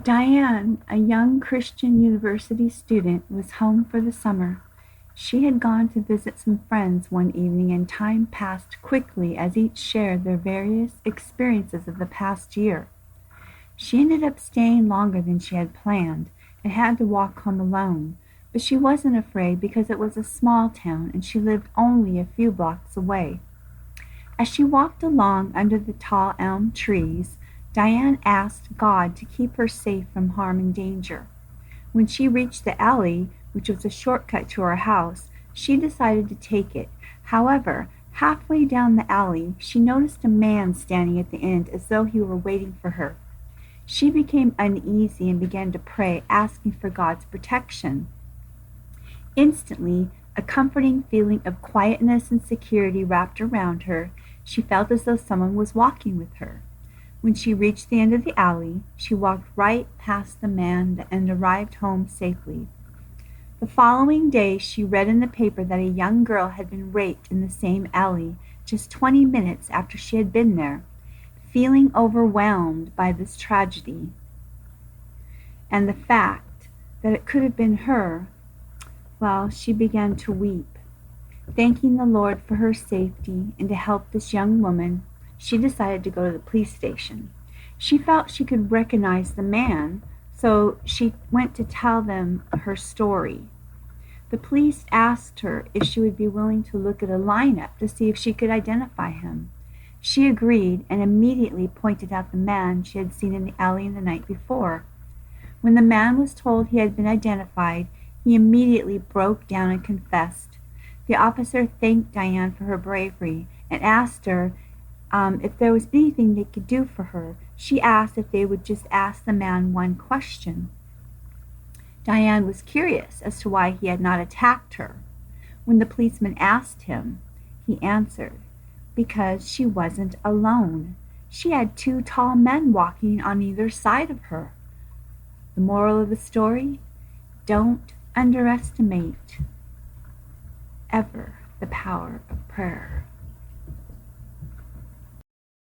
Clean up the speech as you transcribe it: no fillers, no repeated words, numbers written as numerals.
Diane, a young Christian university student, was home for the summer. She had gone to visit some friends one evening, and time passed quickly as each shared their various experiences of the past year. She ended up staying longer than she had planned and had to walk home alone, but she wasn't afraid because it was a small town and she lived only a few blocks away. As she walked along under the tall elm trees, Diane asked God to keep her safe from harm and danger. When she reached the alley, which was a shortcut to her house, she decided to take it. However, halfway down the alley, she noticed a man standing at the end as though he were waiting for her. She became uneasy and began to pray, asking for God's protection. Instantly, a comforting feeling of quietness and security wrapped around her. She felt as though someone was walking with her. When she reached the end of the alley, she walked right past the man and arrived home safely. The following day, she read in the paper that a young girl had been raped in the same alley just 20 minutes after she had been there. Feeling overwhelmed by this tragedy and the fact that it could have been her, well, she began to weep. Thanking the Lord for her safety and to help this young woman, she decided to go to the police station. She felt she could recognize the man, so she went to tell them her story. The police asked her if she would be willing to look at a lineup to see if she could identify him. She agreed and immediately pointed out the man she had seen in the alley the night before. When the man was told he had been identified, he immediately broke down and confessed. The officer thanked Diane for her bravery and asked her if there was anything they could do for her. She asked if they would just ask the man one question. Diane was curious as to why he had not attacked her. When the policeman asked him, he answered, because she wasn't alone. She had two tall men walking on either side of her. The moral of the story? Don't underestimate ever the power of prayer.